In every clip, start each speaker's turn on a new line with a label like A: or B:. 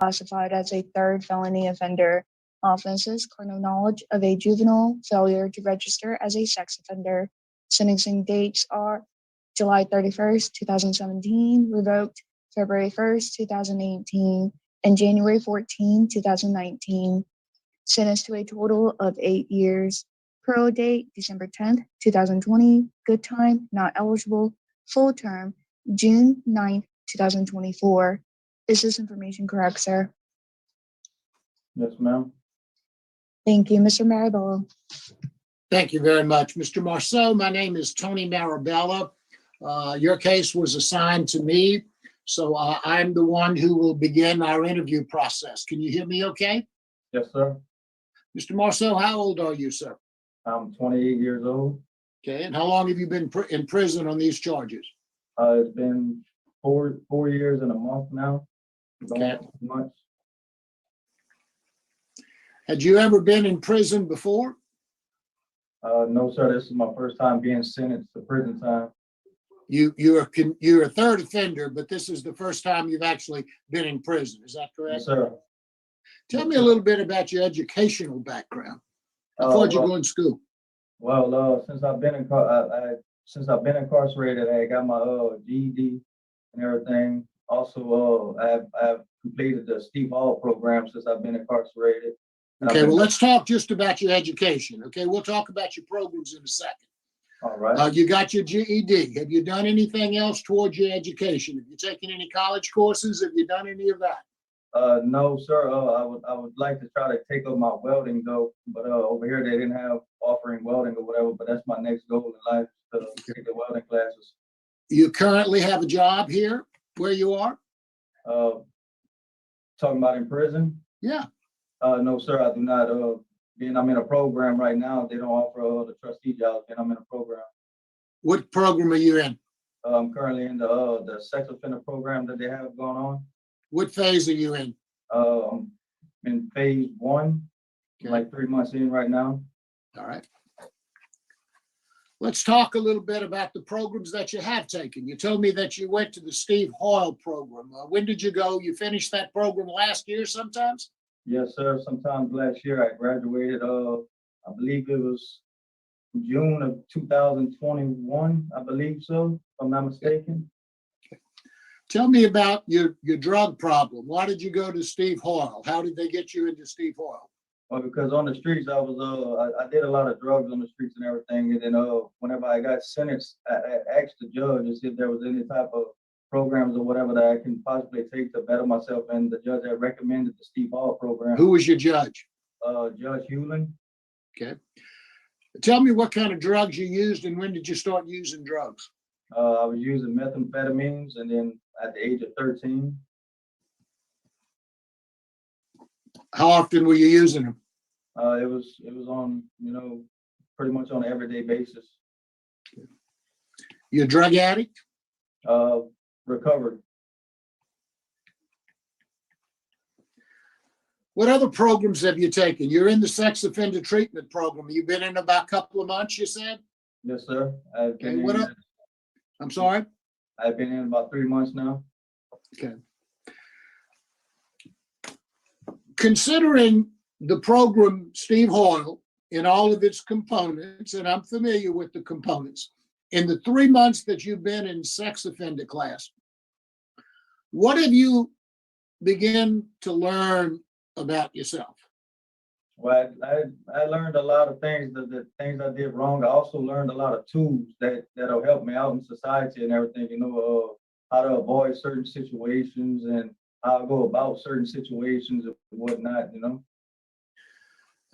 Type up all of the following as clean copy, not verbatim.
A: classified as a third felony offender. Offenses: criminal knowledge of a juvenile, failure to register as a sex offender. Sentencing dates are July 31st, 2017, revoked February 1st, 2018, and January 14, 2019. Sentenced to a total of 8 years. Parole date December 10th, 2020. Good time, not eligible. Full term June 9th, 2024. Is this information correct, sir?
B: Yes, ma'am.
A: Thank you, Mr. Marabella.
C: Thank you very much, Mr. Marceau. My name is Tony Marabella. Your case was assigned to me, so I'm the one who will begin our interview process. Can you hear me okay?
B: Yes, sir.
C: Mr. Marceau, how old are you, sir?
B: I'm 28 years old.
C: Okay, and how long have you been in prison on these charges?
B: It's been four years and a month now.
C: Okay.
B: Months.
C: Had you ever been in prison before?
B: No, sir. This is my first time being sentenced to prison time.
C: You're a third offender, but this is the first time you've actually been in prison. Is that correct?
B: Yes, sir.
C: Tell me a little bit about your educational background. How far did you go in school?
B: Well, since I've been incarcerated, I got my GED and everything. Also, I've completed the Steve Hall program since I've been incarcerated.
C: Okay, well, let's talk just about your education. Okay, we'll talk about your programs in a second.
B: All right.
C: You got your GED. Have you done anything else towards your education? Have you taken any college courses? Have you done any of that?
B: No, sir. I would like to try to take up my welding though, but over here they didn't have offering welding or whatever. But that's my next goal in life, to take the welding classes.
C: You currently have a job here where you are?
B: Talking about in prison?
C: Yeah.
B: No, sir. I do not. Being I'm in a program right now, they don't offer the trustee job, and I'm in a program.
C: What program are you in?
B: I'm currently in the sex offender program that they have going on.
C: What phase are you in?
B: I'm in phase 1,
C: Okay.
B: like 3 months in right now.
C: All right. Let's talk a little bit about the programs that you have taken. You told me that you went to the Steve Hoyle program. When did you go? You finished that program last year sometimes?
B: Yes, sir. Sometimes last year I graduated. I believe it was June of 2021. I believe so, if I'm not mistaken.
C: Tell me about your drug problem. Why did you go to Steve Hoyle? How did they get you into Steve Hoyle?
B: Well, because on the streets, I did a lot of drugs on the streets and everything. And then whenever I got sentenced, I asked the judge if there was any type of programs or whatever that I can possibly take to better myself. And the judge had recommended the Steve Hall program.
C: Who was your judge?
B: Judge Hewlin.
C: Okay. Tell me what kind of drugs you used and when did you start using drugs?
B: I was using methamphetamines, and then at the age of 13.
C: How often were you using them?
B: It was on, pretty much on an everyday basis.
C: You a drug addict?
B: Recovered.
C: What other programs have you taken? You're in the sex offender treatment program. You've been in about a couple of months, you said?
B: Yes, sir.
C: I'm sorry?
B: I've been in about 3 months now.
C: Okay. Considering the program Steve Hoyle in all of its components, and I'm familiar with the components, in the 3 months that you've been in sex offender class, what have you begun to learn about yourself?
B: Well, I learned a lot of things, the things I did wrong. I also learned a lot of tools that'll help me out in society and everything, how to avoid certain situations and how to go about certain situations and whatnot,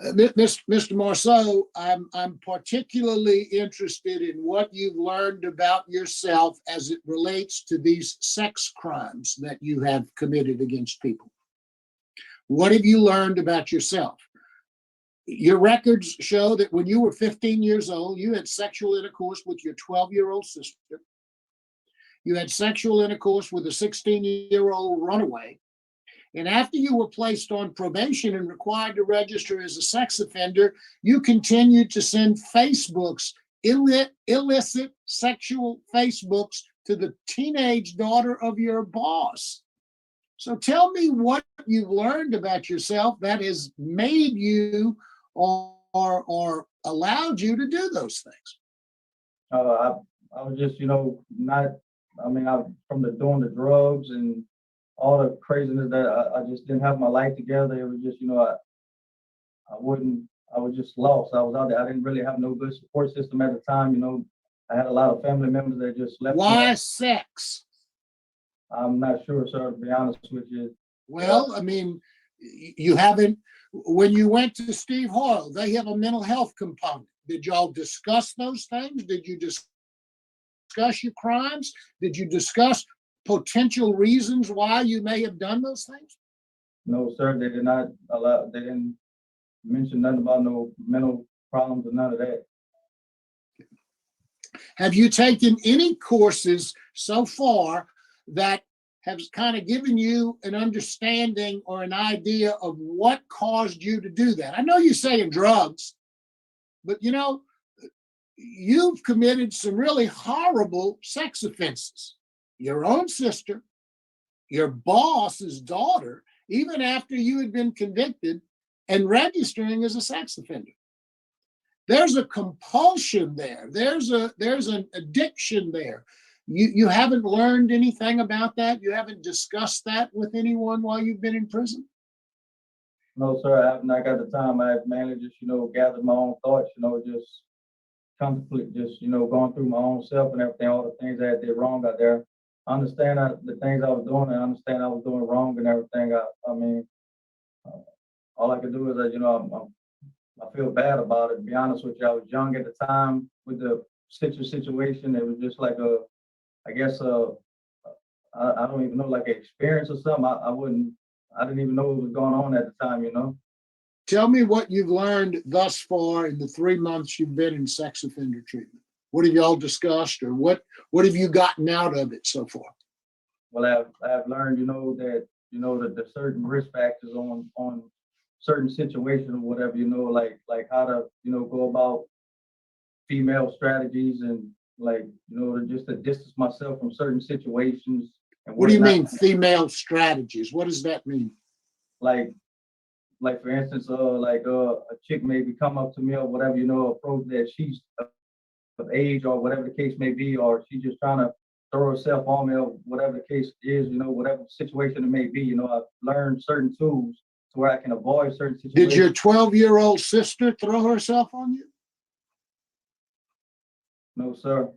C: Mr. Marceau, I'm particularly interested in what you've learned about yourself as it relates to these sex crimes that you have committed against people. What have you learned about yourself? Your records show that when you were 15 years old, you had sexual intercourse with your 12-year-old sister. You had sexual intercourse with a 16-year-old runaway. And after you were placed on probation and required to register as a sex offender, you continued to send Facebooks, illicit sexual Facebooks, to the teenage daughter of your boss. So tell me what you've learned about yourself that has made you or allowed you to do those things.
B: I was just, not, from the doing the drugs and all the craziness that I just didn't have my life together. It was just, I was just lost. I was out there. I didn't really have no good support system at the time. I had a lot of family members that just left me.
C: Why sex?
B: I'm not sure, sir, to be honest with you.
C: Well, I mean, you haven't, when you went to Steve Hoyle, they have a mental health component. Did y'all discuss those things? Did you discuss your crimes? Did you discuss potential reasons why you may have done those things?
B: No, sir, they did not allow, they didn't mention nothing about no mental problems or none of that.
C: Have you taken any courses so far that have kind of given you an understanding or an idea of what caused you to do that? I know you're saying drugs, but you've committed some really horrible sex offenses. Your own sister, your boss's daughter, even after you had been convicted and registering as a sex offender. There's a compulsion there. There's an addiction there. You haven't learned anything about that? You haven't discussed that with anyone while you've been in prison?
B: No, sir, I have not got the time. I've mainly just, gathered my own thoughts, just contemplate, just, going through my own self and everything, all the things that I did wrong out there. I understand the things I was doing, and I understand I was doing wrong and everything. All I can do is that, I feel bad about it. To be honest with you, I was young at the time with the situation. It was just like I don't even know, like an experience or something. I didn't even know what was going on at the time.
C: Tell me what you've learned thus far in the 3 months you've been in sex offender treatment. What have y'all discussed, or what have you gotten out of it so far?
B: Well, I've learned, that the certain risk factors on certain situations or whatever, like how to, go about female strategies and just to distance myself from certain situations. And
C: what do you mean female strategies? What does that mean?
B: Like for instance, a chick maybe come up to me or whatever, approach that she's of age or whatever the case may be, or she's just trying to throw herself on me or whatever the case is, whatever situation it may be. I've learned certain tools to where I can avoid certain situations.
C: Did your 12-year-old sister throw herself on you?
B: No, sir.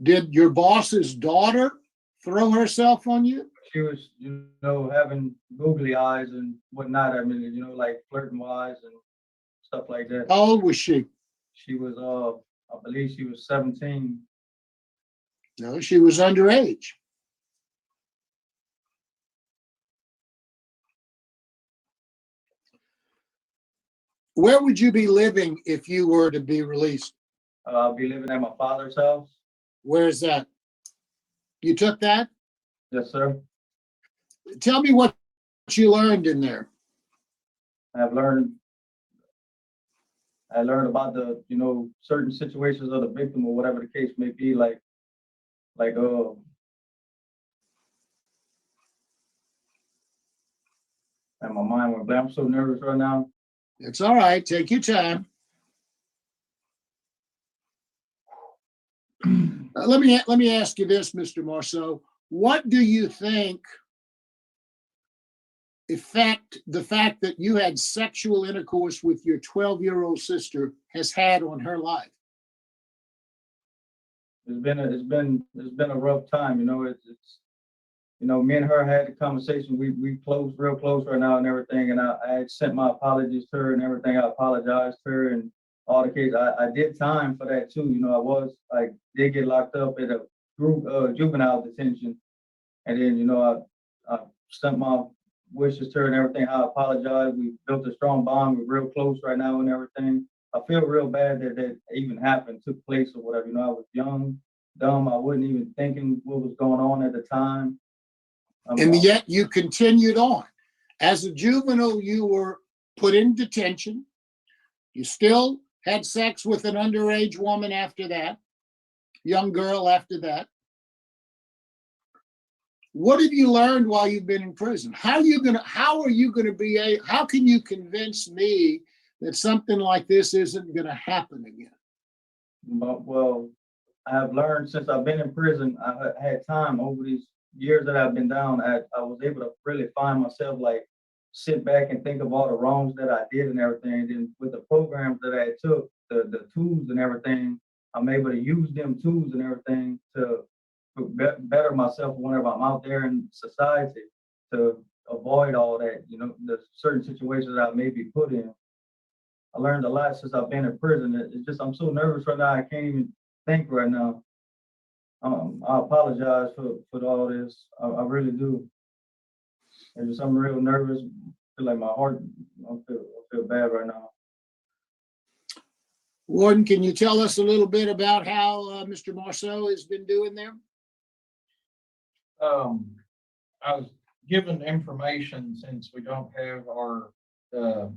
C: Did your boss's daughter throw herself on you?
B: She was, having googly eyes and whatnot. Like flirting wise and stuff like that.
C: How old was she?
B: She was, I believe she was 17.
C: No, she was underage. Where would you be living if you were to be released?
B: I'll be living at my father's house.
C: Where's that? You took that?
B: Yes, sir.
C: Tell me what you learned in there.
B: I learned about the, certain situations of the victim or whatever the case may be, and my mind went blank. I'm so nervous right now.
C: It's all right. Take your time. Let me ask you this, Mr. Marceau. What do you think the fact that you had sexual intercourse with your 12-year-old sister has had on her life?
B: It's been a rough time. Me and her had a conversation. We close real close right now and everything. And I had sent my apologies to her and everything. I apologized to her and all the cases. I did time for that too. I did get locked up at a group juvenile detention. And then, I sent my wishes to her and everything. I apologize. We built a strong bond. We're real close right now and everything. I feel real bad that even happened, took place or whatever. I was young, dumb. I wasn't even thinking what was going on at the time.
C: And yet you continued on. As a juvenile, you were put in detention. You still had sex with an underage woman after that, young girl after that. What have you learned while you've been in prison? How are you gonna how can you convince me that something like this isn't gonna happen again?
B: But, well, I have learned since I've been in prison, had time over these years that I've been down. I was able to really find myself, like, sit back and think of all the wrongs that I did and everything. And then with the programs that I took, the tools and everything, I'm able to use them tools and everything to better myself whenever I'm out there in society, to avoid all that, the certain situations that I may be put in. I learned a lot since I've been in prison. It's just I'm so nervous right now. I can't even think right now. I apologize for all this. I really do. I'm real nervous. I feel like my heart. I feel bad right now.
C: Warden, can you tell us a little bit about how Mr. Marceau has been doing there?
D: I was given information, since we don't have our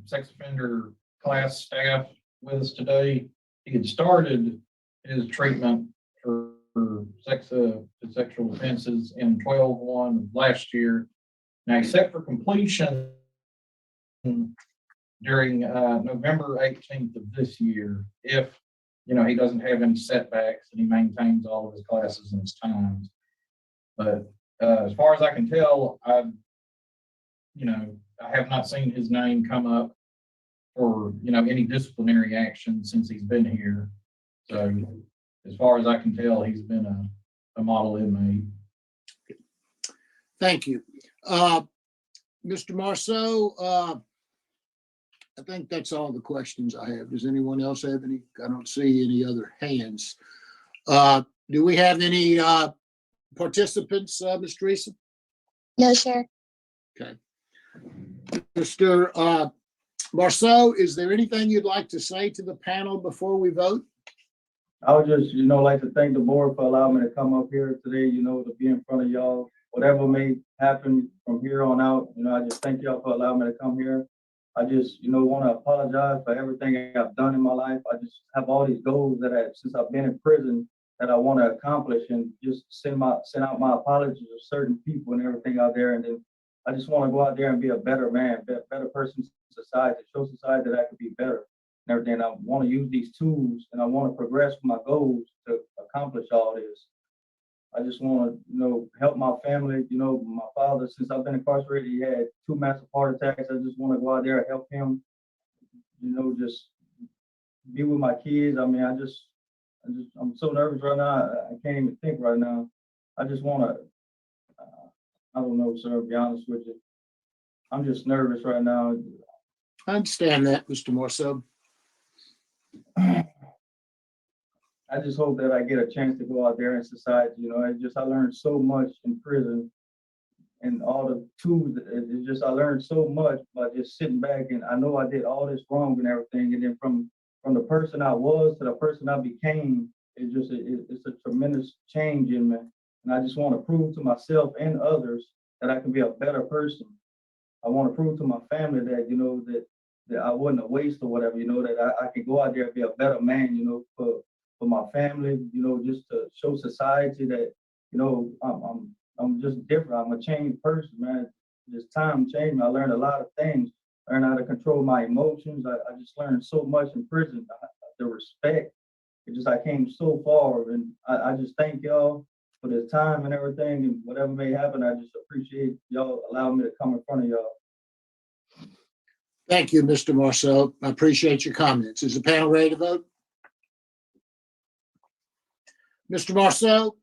D: sex offender class staff with us today. He had started his treatment for sexual offenses in 12/1 last year. Now he's set for completion during November 18th of this year, if he doesn't have any setbacks and he maintains all of his classes and his times. But as far as I can tell, I have not seen his name come up for any disciplinary action since he's been here. So as far as I can tell, he's been a model inmate.
C: Thank you. Mr. Marceau, I think that's all the questions I have. Does anyone else have any? I don't see any other hands. Do we have any participants, Ms. Teresa?
A: No, sir.
C: Okay. Mr. Marceau, is there anything you'd like to say to the panel before we vote?
B: I would just, like to thank the board for allowing me to come up here today, to be in front of y'all. Whatever may happen from here on out, I just thank y'all for allowing me to come here. I just, want to apologize for everything I've done in my life. I just have all these goals since I've been in prison, that I want to accomplish, and just send out my apologies to certain people and everything out there. And then I just want to go out there and be a better man, better person to society, show society that I could be better and everything. I want to use these tools, and I want to progress my goals to accomplish all this. I just want to, help my family. My father, since I've been incarcerated, he had 2 massive heart attacks. I just want to go out there and help him, just be with my kids. I mean, I'm so nervous right now. I can't even think right now. I just want to, I don't know, sir, to be honest with you. I'm just nervous right now.
C: I understand that, Mr. Marceau.
B: I just hope that I get a chance to go out there in society. I learned so much in prison, and all the tools. I learned so much by just sitting back, and I know I did all this wrong and everything. And then from the person I was to the person I became, it's a tremendous change in me. And I just want to prove to myself and others that I can be a better person. I want to prove to my family that, that I wasn't a waste or whatever, that I can go out there and be a better man, for my family, just to show society that, I'm just different. I'm a changed person, man. This time changed me. I learned a lot of things. Learned how to control my emotions. I just learned so much in prison. The respect. I came so far, and I just thank y'all for this time and everything, and whatever may happen. I just appreciate y'all allowing me to come in front of y'all.
C: Thank you, Mr. Marceau. I appreciate your comments. Is the panel ready to vote? Mr. Marceau,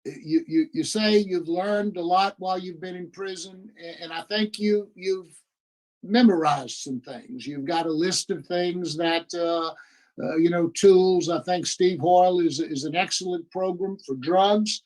C: you say you've learned a lot while you've been in prison, and I think you've memorized some things. You've got a list of things that, tools. I think Steve Hoyle is an excellent program for drugs.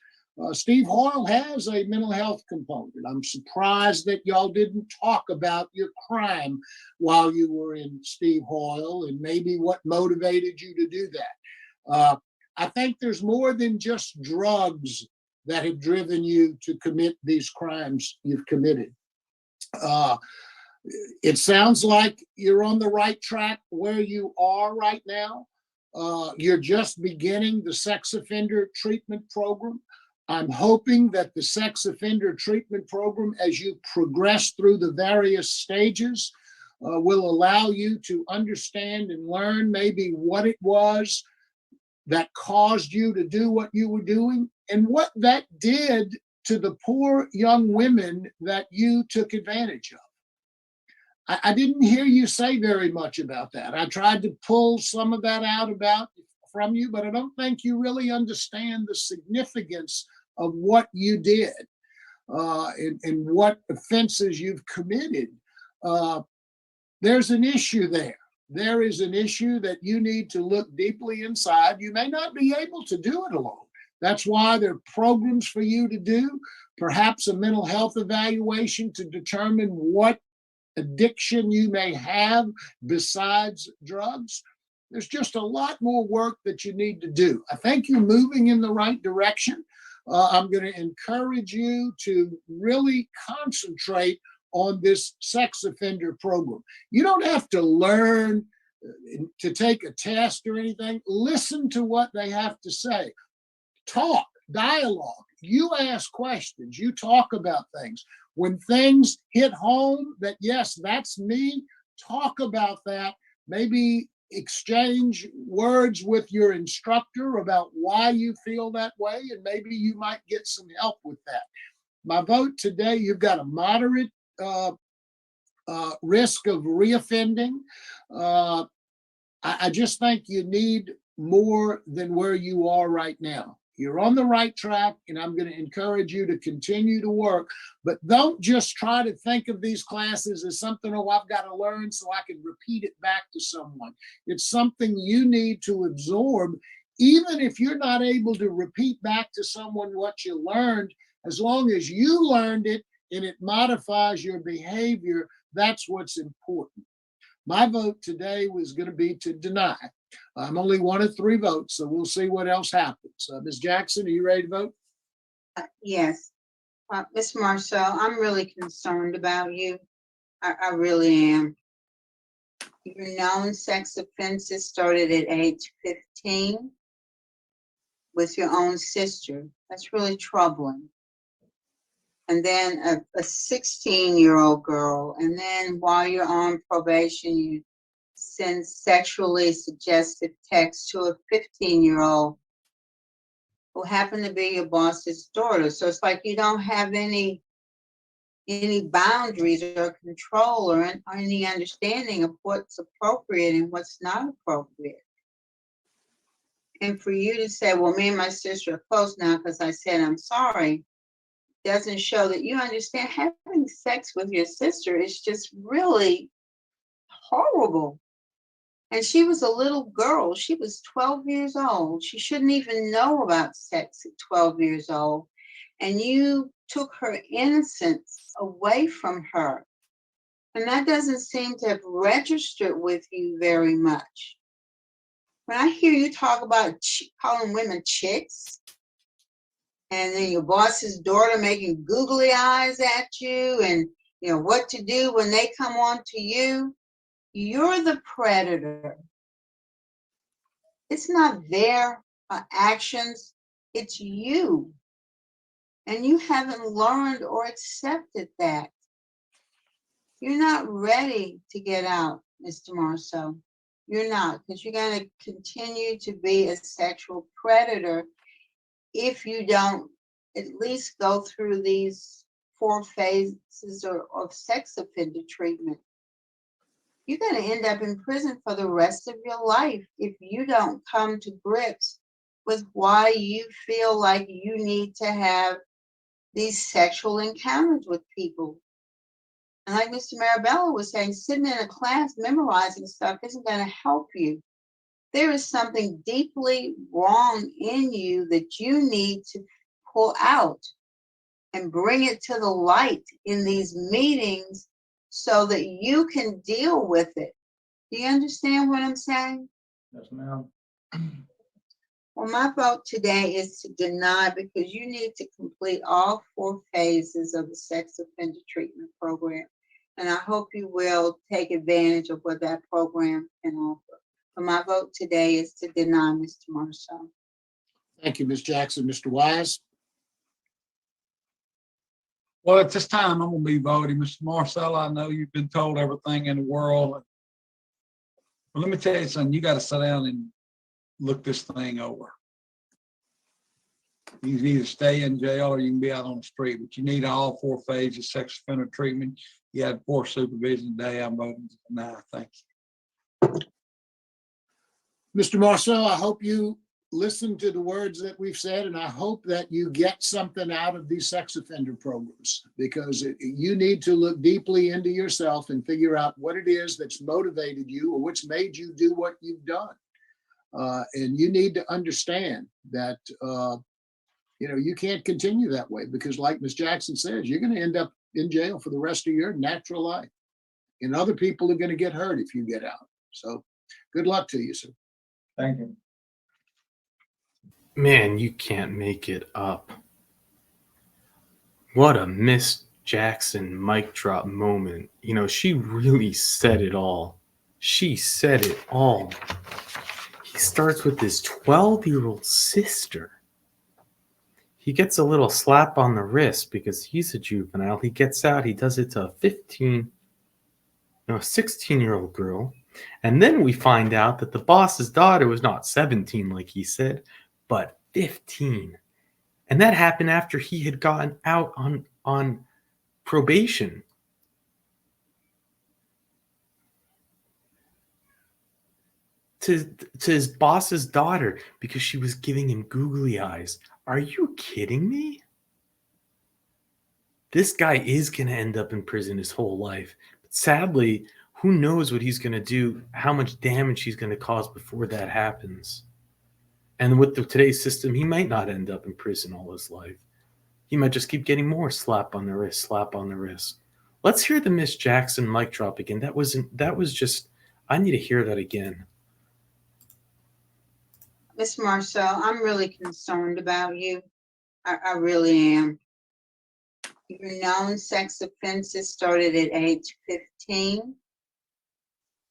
C: Steve Hoyle has a mental health component. I'm surprised that y'all didn't talk about your crime while you were in Steve Hoyle, and maybe what motivated you to do that. I think there's more than just drugs that have driven you to commit these crimes you've committed. It sounds like you're on the right track where you are right now. You're just beginning the sex offender treatment program. I'm hoping that the sex offender treatment program, as you progress through the various stages, will allow you to understand and learn maybe what it was that caused you to do what you were doing and what that did to the poor young women that you took advantage of. I didn't hear you say very much about that. I tried to pull some of that out from you, but I don't think you really understand the significance of what you did and what offenses you've committed. There's an issue there. There is an issue that you need to look deeply inside. You may not be able to do it alone. That's why there are programs for you to do, perhaps a mental health evaluation to determine what addiction you may have besides drugs. There's just a lot more work that you need to do. I think you're moving in the right direction. I'm going to encourage you to really concentrate on this sex offender program. You don't have to learn to take a test or anything. Listen to what they have to say. Talk, dialogue. You ask questions. You talk about things. When things hit home that, yes, that's me, talk about that. Maybe exchange words with your instructor about why you feel that way, and maybe you might get some help with that. My vote today, you've got a moderate risk of reoffending. I just think you need more than where you are right now. You're on the right track, and I'm going to encourage you to continue to work, but don't just try to think of these classes as something, oh, I've got to learn so I can repeat it back to someone. It's something you need to absorb, even if you're not able to repeat back to someone what you learned. As long as you learned it and it modifies your behavior, that's what's important. My vote today was going to be to deny. I'm only one of 3 votes, so we'll see what else happens. Ms. Jackson, are you ready to vote?
E: Yes. Ms. Marcel, I'm really concerned about you. I really am. Your known sex offenses started at age 15 with your own sister. That's really troubling. And then a 16-year-old girl. And then while you're on probation, you send sexually suggestive texts to a 15-year-old who happened to be your boss's daughter. So it's like you don't have any boundaries or control or any understanding of what's appropriate and what's not appropriate. And for you to say, well, me and my sister are close now because I said I'm sorry, doesn't show that you understand having sex with your sister is just really horrible. And she was a little girl. She was 12 years old. She shouldn't even know about sex at 12 years old. And you took her innocence away from her. And that doesn't seem to have registered with you very much. When I hear you talk about calling women chicks, and then your boss's daughter making googly eyes at you and you know what to do when they come on to you, you're the predator. It's not their actions, it's you. And you haven't learned or accepted that. You're not ready to get out, Mr. Marceau. You're not, because you're going to continue to be a sexual predator if you don't at least go through these 4 phases of sex offender treatment. You're going to end up in prison for the rest of your life if you don't come to grips with why you feel like you need to have these sexual encounters with people. And like Mr. Marabella was saying, sitting in a class memorizing stuff isn't going to help you. There is something deeply wrong in you that you need to pull out and bring it to the light in these meetings so that you can deal with it. Do you understand what I'm saying?
B: Yes, ma'am.
E: Well, my vote today is to deny because you need to complete all 4 phases of the sex offender treatment program. And I hope you will take advantage of what that program can offer. But my vote today is to deny Mr. Marceau.
C: Thank you, Ms. Jackson. Mr. Wise?
F: Well, at this time, I'm gonna be voting. Mr. Marcel, I know you've been told everything in the world. But let me tell you something, you gotta sit down and look this thing over. You can either stay in jail or you can be out on the street, but you need all 4 phases of sex offender treatment. You had 4 supervision today. I'm voting deny. Thank you.
C: Mr. Marceau, I hope you listen to the words that we've said, and I hope that you get something out of these sex offender programs, because you need to look deeply into yourself and figure out what it is that's motivated you or what's made you do what you've done. And you need to understand that, you can't continue that way, because like Ms. Jackson says, you're going to end up in jail for the rest of your natural life. And other people are going to get hurt if you get out. So good luck to you, sir.
B: Thank you.
G: Man, you can't make it up. What a Miss Jackson mic drop moment. She really said it all. She said it all. He starts with his 12-year-old sister. He gets a little slap on the wrist because he's a juvenile. He gets out, he does it to a 16-year-old girl. And then we find out that the boss's daughter was not 17, like he said, but 15. And that happened after he had gotten out on probation. To his boss's daughter because she was giving him googly eyes. Are you kidding me? This guy is going to end up in prison his whole life. But sadly, who knows what he's going to do, how much damage he's going to cause before that happens. And with today's system, he might not end up in prison all his life. He might just keep getting more slap on the wrist, slap on the wrist. Let's hear the Miss Jackson mic drop again. That was just, I need to hear that again.
E: Ms. Marceau, I'm really concerned about you. I really am. Your known sex offenses started at age 15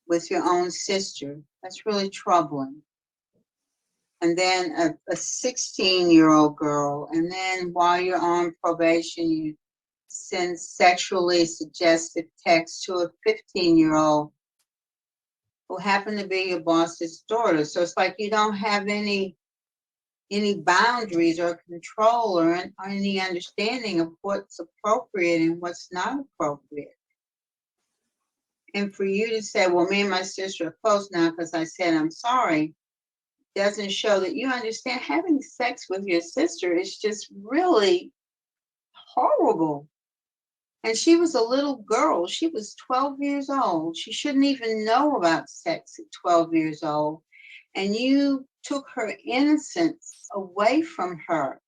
E: with your own sister. That's really troubling. And then a 16-year-old girl. And then while you're on probation, you send sexually suggestive texts to a 15-year-old who happened to be your boss's daughter. So it's like you don't have any boundaries or control or any understanding of what's appropriate and what's not appropriate. And for you to say, well, me and my sister are close now because I said I'm sorry, doesn't show that you understand having sex with your sister is just really horrible. And she was a little girl. She was 12 years old. She shouldn't even know about sex at 12 years old. And you took her innocence away from her.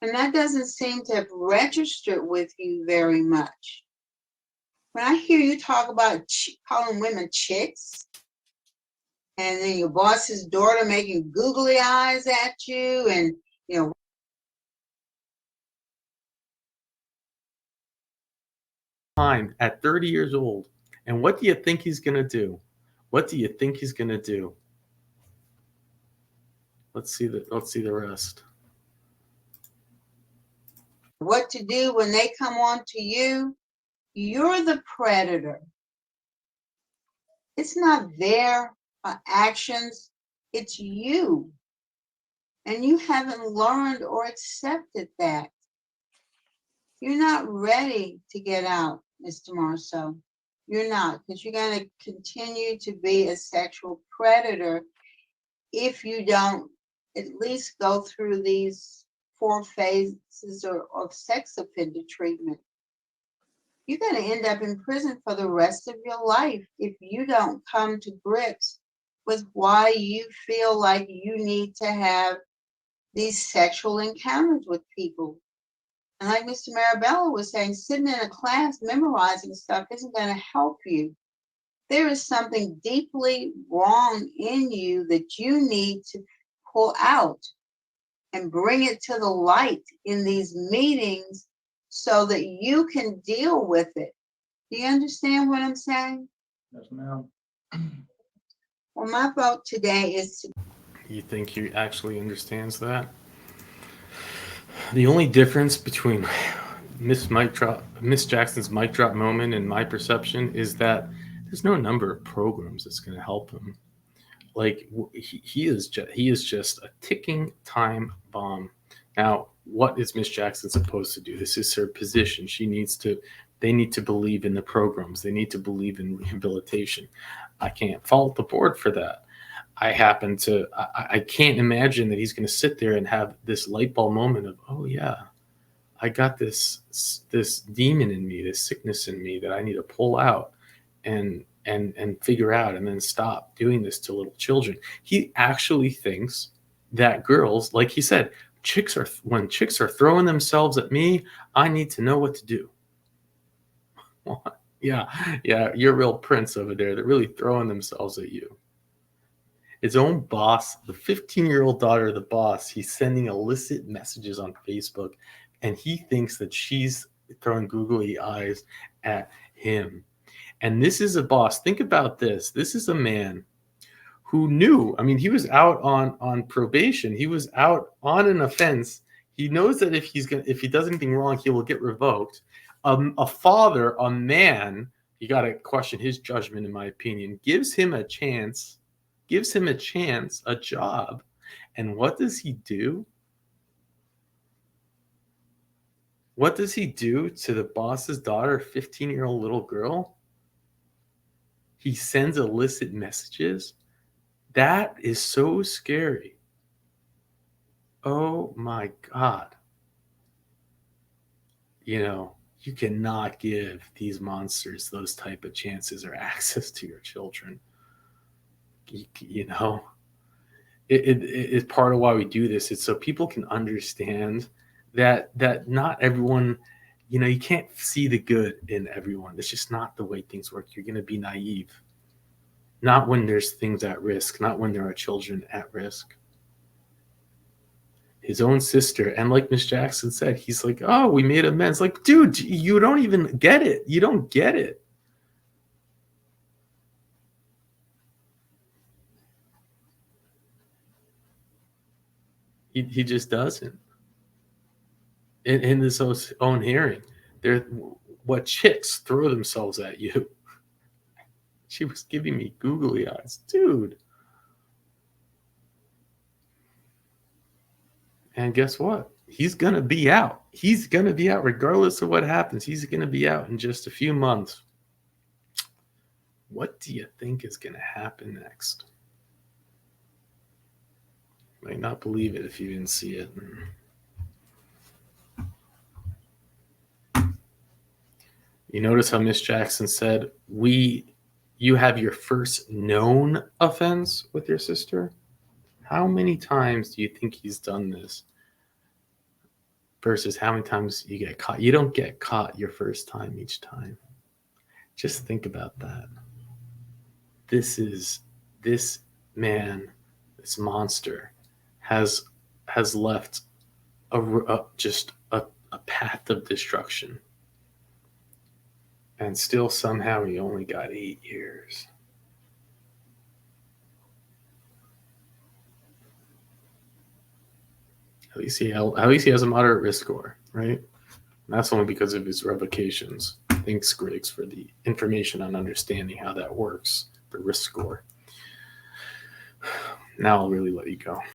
E: And that doesn't seem to have registered with you very much. When I hear you talk about calling women chicks, and then your boss's daughter making googly eyes at you, and
G: Time at 30 years old. And what do you think he's going to do? What do you think he's going to do? Let's see the rest.
E: what to do when they come on to you, you're the predator. It's not their actions, it's you. And you haven't learned or accepted that. You're not ready to get out, Mr. Marceau. You're not, because you're going to continue to be a sexual predator if you don't at least go through these 4 phases of sex offender treatment. You're going to end up in prison for the rest of your life if you don't come to grips with why you feel like you need to have these sexual encounters with people. And like Mr. Marabella was saying, sitting in a class memorizing stuff isn't going to help you. There is something deeply wrong in you that you need to pull out and bring it to the light in these meetings so that you can deal with it. Do you understand what I'm saying?
B: Yes, ma'am.
E: Well, my vote today is to
G: You think he actually understands that? The only difference between Miss Jackson's mic drop moment and my perception is that there's no number of programs that's going to help him. Like he is just a ticking time bomb. Now, what is Miss Jackson supposed to do? This is her position. They need to believe in the programs. They need to believe in rehabilitation. I can't fault the board for that. I can't imagine that he's going to sit there and have this light bulb moment of, oh yeah, I got this demon in me, this sickness in me that I need to pull out and figure out, and then stop doing this to little children. He actually thinks that girls, like he said, when chicks are throwing themselves at me, I need to know what to do. Yeah, you're a real prince over there. They're really throwing themselves at you. His own boss, the 15-year-old daughter of the boss, he's sending illicit messages on Facebook, and he thinks that she's throwing googly eyes at him. And this is a boss. Think about this. This is a man who knew. I mean, he was out on probation. He was out on an offense. He knows that if he does anything wrong, he will get revoked. A father, a man, you got to question his judgment, in my opinion, gives him a chance, a job. And what does he do? What does he do to the boss's daughter, 15-year-old little girl? He sends illicit messages. That is so scary. Oh my God. You cannot give these monsters those type of chances or access to your children. It's part of why we do this. It's so people can understand that not everyone, you can't see the good in everyone. It's just not the way things work. You're going to be naive. Not when there's things at risk, not when there are children at risk. His own sister, and like Miss Jackson said, he's like, oh, we made amends. Like, dude, you don't even get it. You don't get it. He just doesn't. In his own hearing, what chicks throw themselves at you. She was giving me googly eyes, dude. And guess what? He's going to be out. He's going to be out regardless of what happens. He's going to be out in just a few months. What do you think is going to happen next? You might not believe it if you didn't see it. You notice how Miss Jackson said, you have your first known offense with your sister? How many times do you think he's done this? Versus how many times you get caught. You don't get caught your first time each time. Just think about that. This man, this monster, has left just a path of destruction. And still somehow he only got 8 years. At least he has a moderate risk score, right? And that's only because of his revocations. Thanks, Griggs, for the information on understanding how that works, the risk score. Now I'll really let you go.